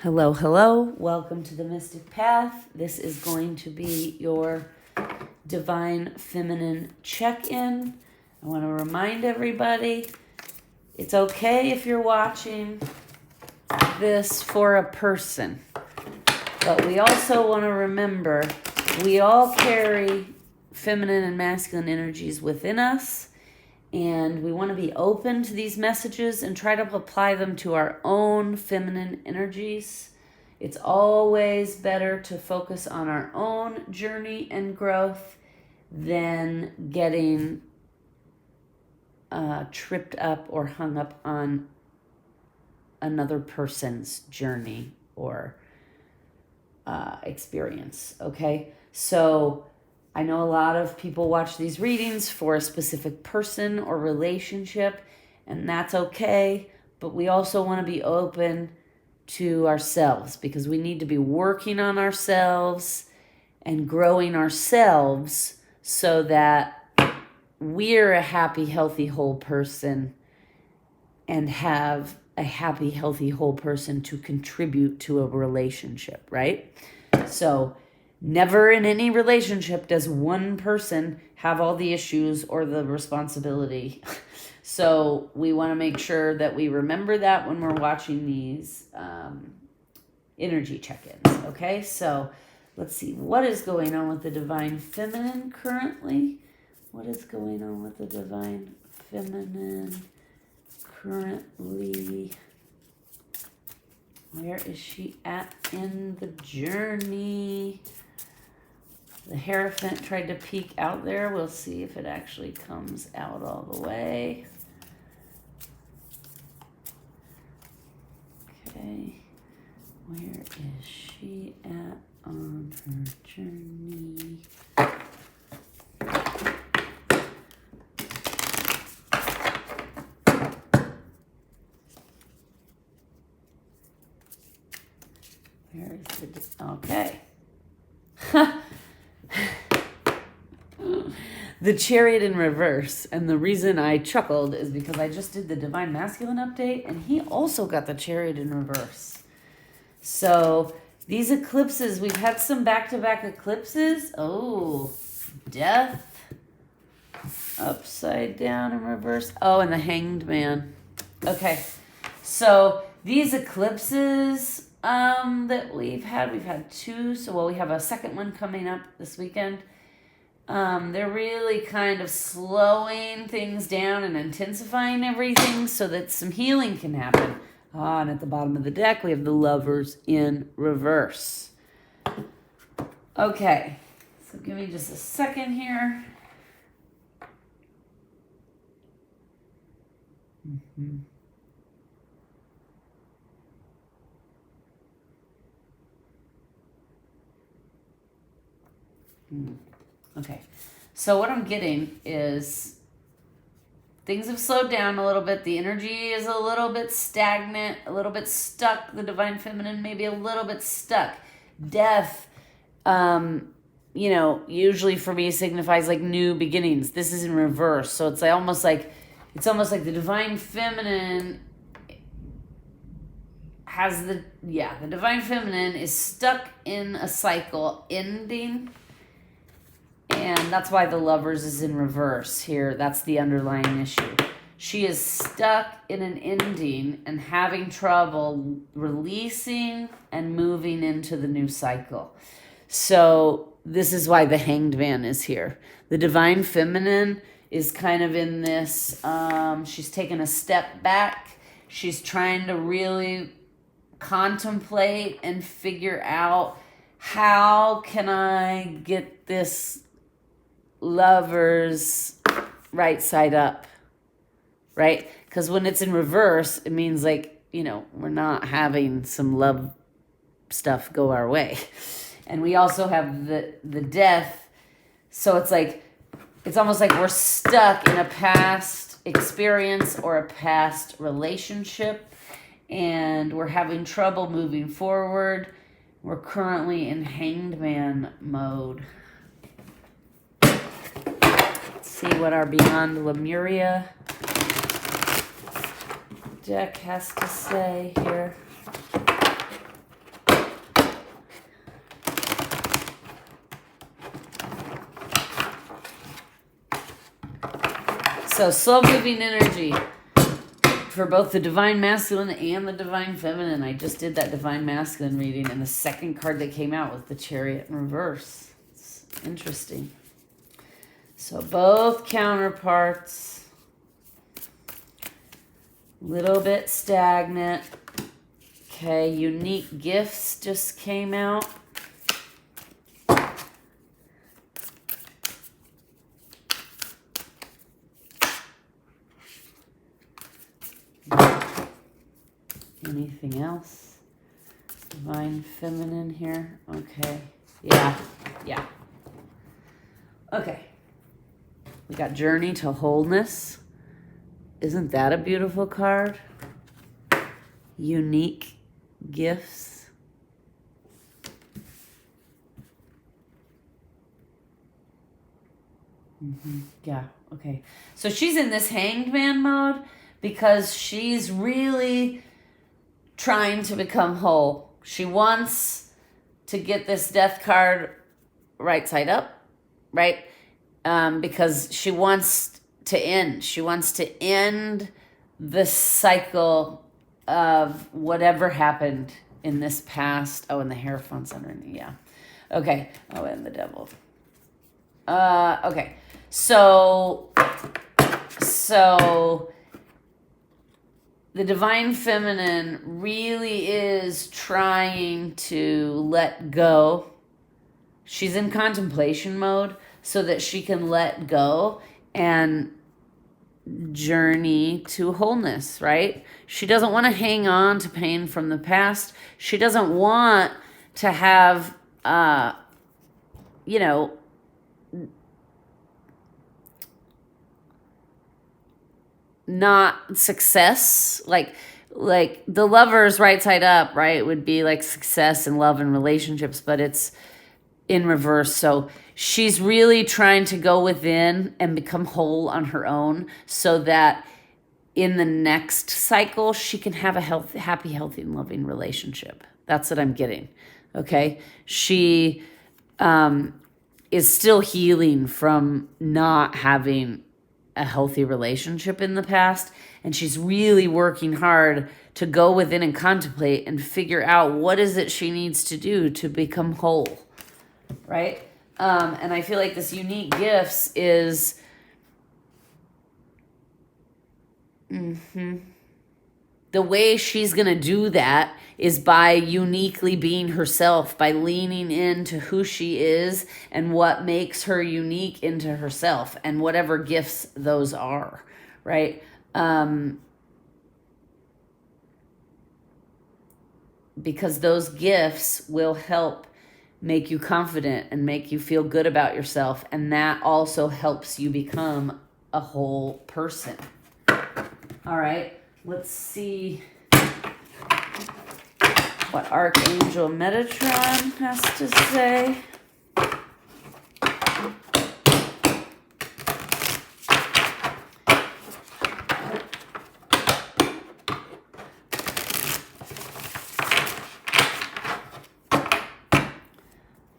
Hello, hello. Welcome to the Mystic Path. This is going to be your Divine Feminine check-in. I want to remind everybody, it's okay if you're watching this for a person. But we also want to remember, we all carry feminine and masculine energies within us. And we want to be open to these messages and try to apply them to our own feminine energies. It's always better to focus on our own journey and growth than getting tripped up or hung up on another person's journey or experience. Okay? So I know a lot of people watch these readings for a specific person or relationship, and that's okay, but we also want to be open to ourselves because we need to be working on ourselves and growing ourselves so that we're a happy, healthy, whole person and have a happy, healthy, whole person to contribute to a relationship, right? So never in any relationship does one person have all the issues or the responsibility. So we want to make sure that we remember that when we're watching these energy check-ins. Okay, so let's see. What is going on with the Divine Feminine currently? What is going on with the Divine Feminine currently? Where is she at in the journey? The Hierophant tried to peek out there. We'll see if it actually comes out all the way. Okay. Where is she at on her journey? Where is the... Okay. The Chariot in reverse. And the reason I chuckled is because I just did the Divine Masculine update and he also got the Chariot in reverse. So these eclipses, we've had some back-to-back eclipses. Oh, Death upside down in reverse. Oh, and the Hanged Man. Okay, so these eclipses that we've had two. So, well, we have a second one coming up this weekend. They're really kind of slowing things down and intensifying everything so that some healing can happen. And at the bottom of the deck, we have the Lovers in reverse. Okay, so give me just a second here. Okay, so what I'm getting is things have slowed down a little bit. The energy is a little bit stagnant, a little bit stuck. The Divine Feminine maybe a little bit stuck. Death, usually for me signifies like new beginnings. This is in reverse, so it's almost like the Divine Feminine has the Divine Feminine is stuck in a cycle ending. And that's why the Lovers is in reverse here. That's the underlying issue. She is stuck in an ending and having trouble releasing and moving into the new cycle. So this is why the Hanged Man is here. The Divine Feminine is kind of in this, she's taken a step back. She's trying to really contemplate and figure out, how can I get this Lovers right side up, right? Because when it's in reverse, it means like, we're not having some love stuff go our way. And we also have the Death. So it's almost like we're stuck in a past experience or a past relationship and we're having trouble moving forward. We're currently in Hanged Man mode. See what our Beyond Lemuria deck has to say here. So slow moving energy for both the divine masculine and the divine feminine. I just did that divine masculine reading, and the second card that came out was the Chariot in reverse. It's interesting. So both counterparts, little bit stagnant. Okay, unique gifts just came out. Anything else? Divine feminine here. Okay. Yeah. Okay. We got Journey to Wholeness. Isn't that a beautiful card? Unique gifts. Yeah. Okay. So she's in this Hanged Man mode because she's really trying to become whole. She wants to get this Death card right side up, right? Because she wants to end. She wants to end the cycle of whatever happened in this past. Oh, and the Hierophant's underneath. Yeah. Okay. Oh, and the Devil. Okay. So the divine feminine really is trying to let go. She's in contemplation mode so that she can let go and journey to wholeness, right? She doesn't want to hang on to pain from the past. She doesn't want to have, not success, like the Lover's right side up, right, would be like success in love and relationships, but it's in reverse. So she's really trying to go within and become whole on her own so that in the next cycle she can have a happy, healthy, and loving relationship. That's what I'm getting. Okay. She is still healing from not having a healthy relationship in the past, and she's really working hard to go within and contemplate and figure out what is it she needs to do to become whole, right? And I feel like this unique gifts is the way she's gonna do that is by uniquely being herself, by leaning into who she is and what makes her unique into herself and whatever gifts those are, right? Because those gifts will help make you confident and make you feel good about yourself, and that also helps you become a whole person. All right, let's see what Archangel Metatron has to say.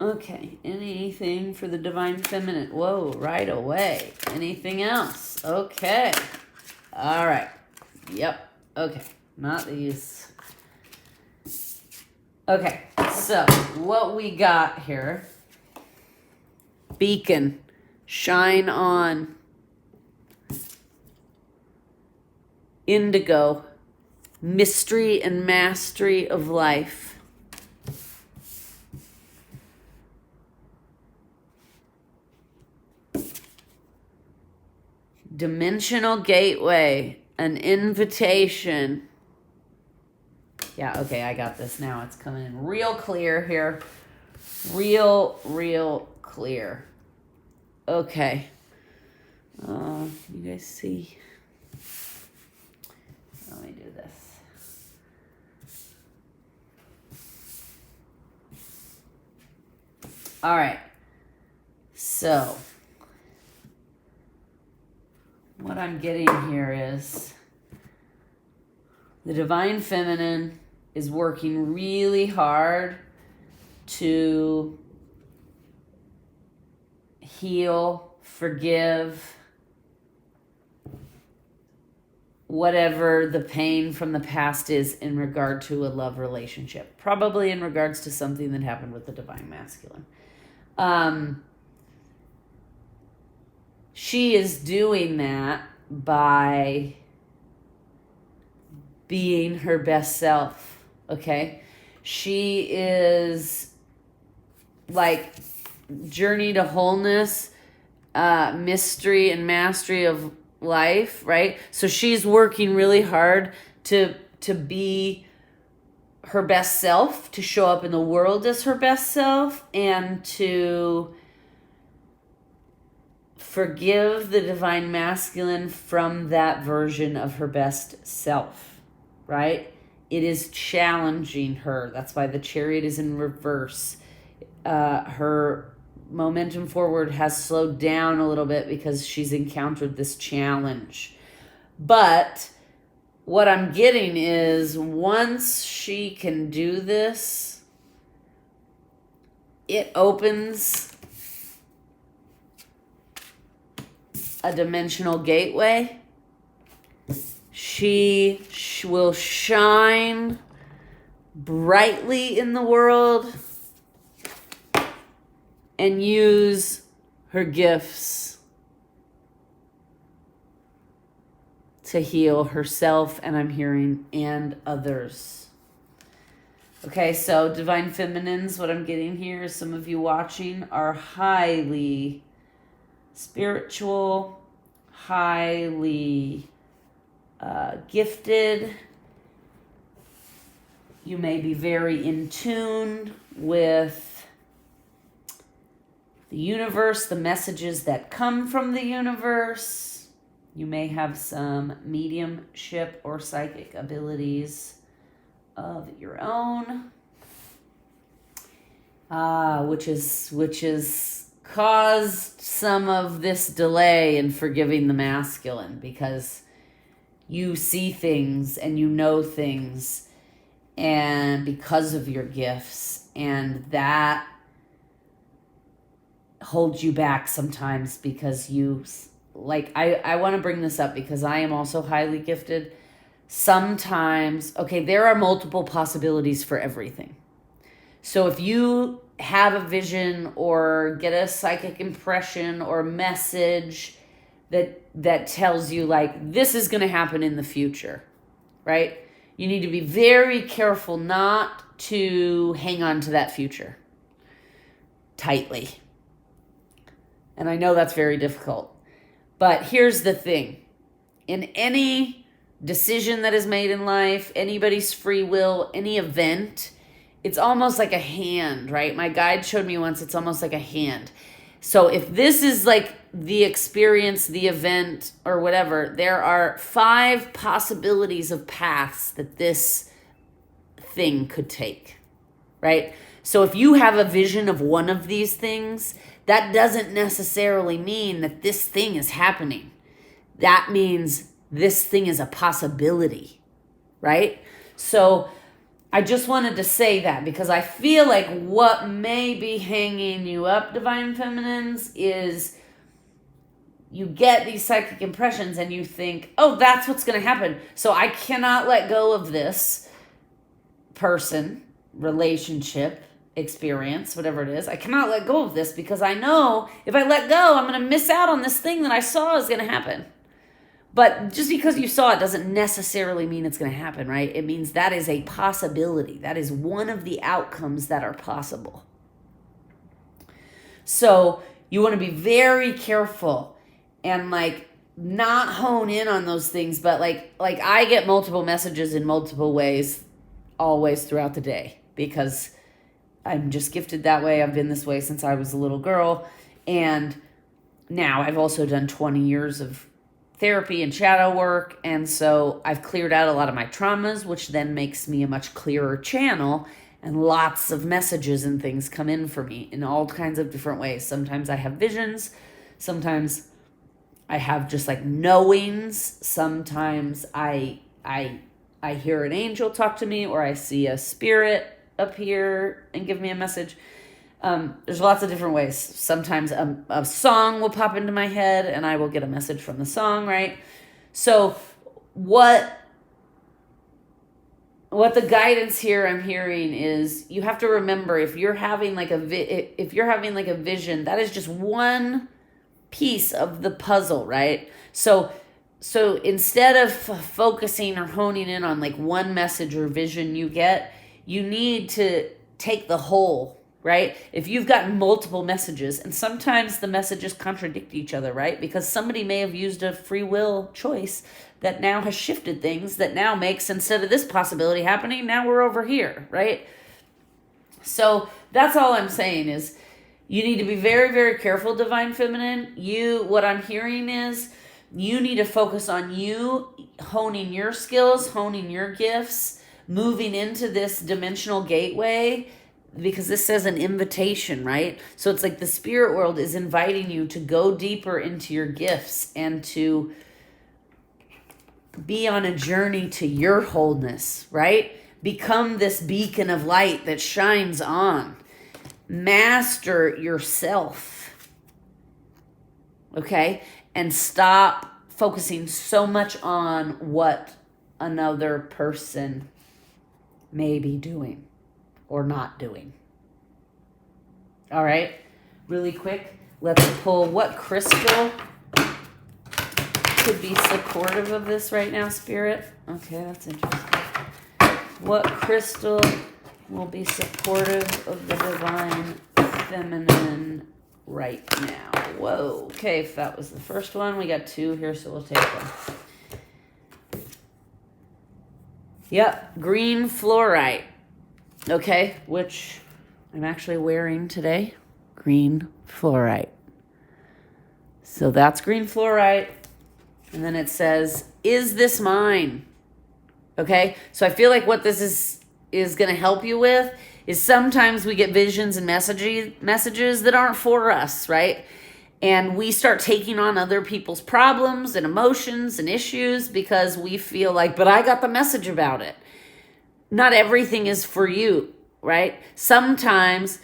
Okay, anything for the Divine Feminine? Whoa, right away. Anything else? Okay. All right. Yep. Okay, not these. Okay, so what we got here. Beacon. Shine on. Indigo. Mystery and mastery of life. Dimensional gateway, an invitation. Yeah, okay, I got this now. It's coming in real clear here. Real clear. Okay. You guys see? Let me do this. All right. So what I'm getting here is the Divine Feminine is working really hard to heal, forgive, whatever the pain from the past is in regard to a love relationship. Probably in regards to something that happened with the divine masculine. She is doing that by being her best self, okay? She is like journey to wholeness, mystery and mastery of life, right? So she's working really hard to be her best self, to show up in the world as her best self, and to forgive the divine masculine from that version of her best self, right? It is challenging her. That's why the Chariot is in reverse. Her momentum forward has slowed down a little bit because she's encountered this challenge. But what I'm getting is once she can do this, it opens a dimensional gateway. She will shine brightly in the world and use her gifts to heal herself, and I'm hearing, and others. Okay, so divine feminines, what I'm getting here is some of you watching are highly spiritual, highly gifted. You may be very in tune with the universe, the messages that come from the universe. You may have some mediumship or psychic abilities of your own, which is caused some of this delay in forgiving the masculine, because you see things and you know things, and because of your gifts, and that holds you back sometimes because you, like, I want to bring this up because I am also highly gifted. Sometimes, okay, there are multiple possibilities for everything. So if you have a vision or get a psychic impression or message that tells you, like, this is going to happen in the future, right? You need to be very careful not to hang on to that future tightly. And I know that's very difficult. But here's the thing. In any decision that is made in life, anybody's free will, any event, it's almost like a hand, right? My guide showed me once, it's almost like a hand. So if this is like the experience, the event, or whatever, there are 5 possibilities of paths that this thing could take, right? So if you have a vision of one of these things, that doesn't necessarily mean that this thing is happening. That means this thing is a possibility, right? So I just wanted to say that because I feel like what may be hanging you up, divine feminines, is you get these psychic impressions and you think, oh, that's what's going to happen. So I cannot let go of this person, relationship, experience, whatever it is. I cannot let go of this because I know if I let go, I'm going to miss out on this thing that I saw is going to happen. But just because you saw it doesn't necessarily mean it's going to happen, right? It means that is a possibility. That is one of the outcomes that are possible. So you want to be very careful and like not hone in on those things. But like I get multiple messages in multiple ways always throughout the day because I'm just gifted that way. I've been this way since I was a little girl. And now I've also done 20 years of therapy and shadow work. And so I've cleared out a lot of my traumas, which then makes me a much clearer channel. And lots of messages and things come in for me in all kinds of different ways. Sometimes I have visions. Sometimes I have just like knowings. Sometimes I hear an angel talk to me, or I see a spirit appear and give me a message. There's lots of different ways. Sometimes a song will pop into my head and I will get a message from the song, right? So what the guidance here I'm hearing is, you have to remember, if you're having like a vision, that is just one piece of the puzzle, right? So instead of focusing or honing in on like one message or vision you get, you need to take the whole, right? If you've gotten multiple messages, and sometimes the messages contradict each other, right? Because somebody may have used a free will choice that now has shifted things, that now makes, instead of this possibility happening, now we're over here, right? So that's all I'm saying is, you need to be very, very careful, Divine Feminine. What I'm hearing is, you need to focus on you, honing your skills, honing your gifts, moving into this dimensional gateway, because this says an invitation, right? So it's like the spirit world is inviting you to go deeper into your gifts and to be on a journey to your wholeness, right? Become this beacon of light that shines on. Master yourself, okay? And stop focusing so much on what another person may be doing or not doing. All right, really quick, let's pull what crystal could be supportive of this right now, Spirit. Okay, that's interesting. What crystal will be supportive of the Divine Feminine right now? Whoa. Okay, if that was the first one, we got two here, so we'll take one. Yep, green fluorite. Okay, which I'm actually wearing today. Green fluorite. So that's green fluorite. And then it says, is this mine? Okay, so I feel like what this is going to help you with is, sometimes we get visions and messages that aren't for us, right? And we start taking on other people's problems and emotions and issues because we feel like, but I got the message about it. Not everything is for you, right? Sometimes,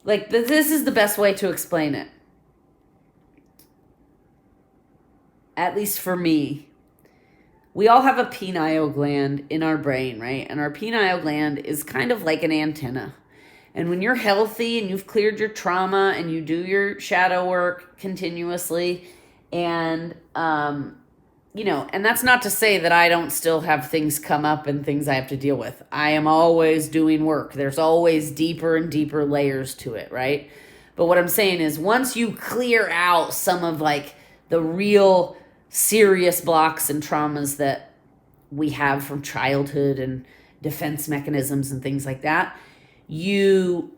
like, this is the best way to explain it. At least for me. We all have a pineal gland in our brain, right? And our pineal gland is kind of like an antenna. And when you're healthy and you've cleared your trauma and you do your shadow work continuously, and, and that's not to say that I don't still have things come up and things I have to deal with. I am always doing work. There's always deeper and deeper layers to it, right? But what I'm saying is, once you clear out some of like the real serious blocks and traumas that we have from childhood and defense mechanisms and things like that, you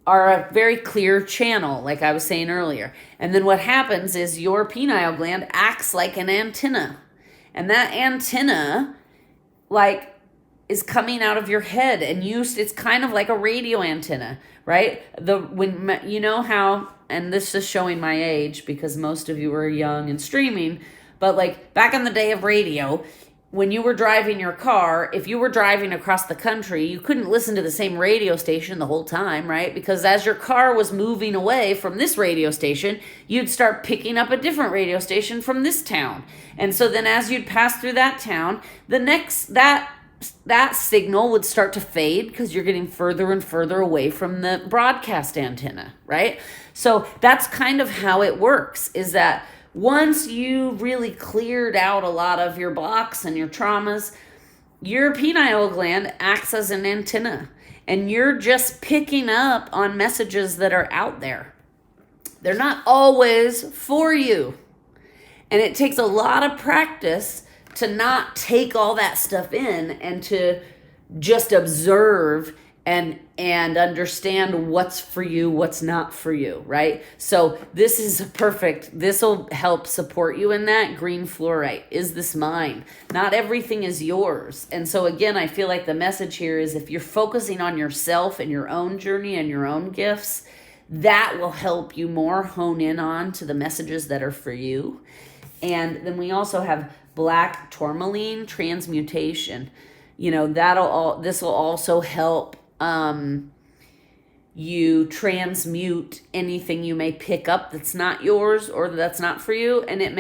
are a very clear channel, like I was saying earlier. And then what happens is your pineal gland acts like an antenna. And that antenna, like, is coming out of your head, and it's kind of like a radio antenna, right? When you know how, and this is showing my age because most of you are young and streaming, but like back in the day of radio, when you were driving your car, if you were driving across the country, you couldn't listen to the same radio station the whole time, right? Because as your car was moving away from this radio station, you'd start picking up a different radio station from this town. And so then as you'd pass through that town, that signal would start to fade because you're getting further and further away from the broadcast antenna, right? So that's kind of how it works, is that once you really cleared out a lot of your blocks and your traumas, your pineal gland acts as an antenna, and you're just picking up on messages that are out there. They're not always for you. And it takes a lot of practice to not take all that stuff in and to just observe and understand what's for you, what's not for you, right? So this will help support you in that. Green fluorite. Is this mine? Not everything is yours. And so again, I feel like the message here is, if you're focusing on yourself and your own journey and your own gifts, that will help you more hone in on to the messages that are for you. And then we also have black tourmaline transmutation. This will also help you transmute anything you may pick up that's not yours or that's not for you. And it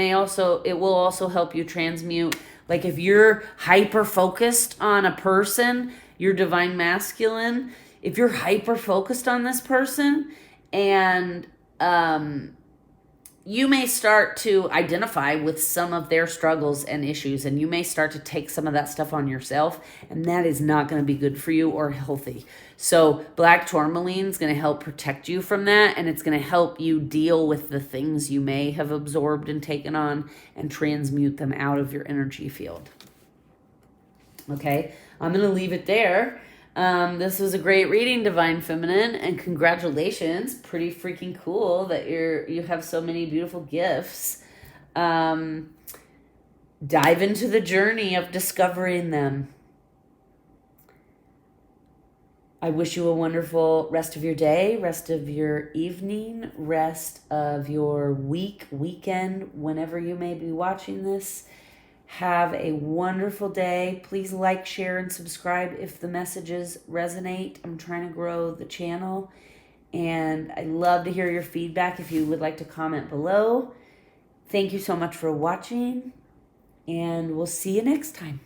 will also help you transmute Like if you're hyper focused on a person, your divine masculine, if you're hyper focused on this person and you may start to identify with some of their struggles and issues, and you may start to take some of that stuff on yourself, and that is not going to be good for you or healthy. So black tourmaline is going to help protect you from that, and it's going to help you deal with the things you may have absorbed and taken on and transmute them out of your energy field. Okay, I'm going to leave it there. This was a great reading, Divine Feminine, and congratulations. Pretty freaking cool that you have so many beautiful gifts. Dive into the journey of discovering them. I wish you a wonderful rest of your day, rest of your evening, rest of your week, weekend, whenever you may be watching this. Have a wonderful day. Please like, share, and subscribe if the messages resonate. I'm trying to grow the channel, and I love to hear your feedback if you would like to comment below. Thank you so much for watching, and we'll see you next time.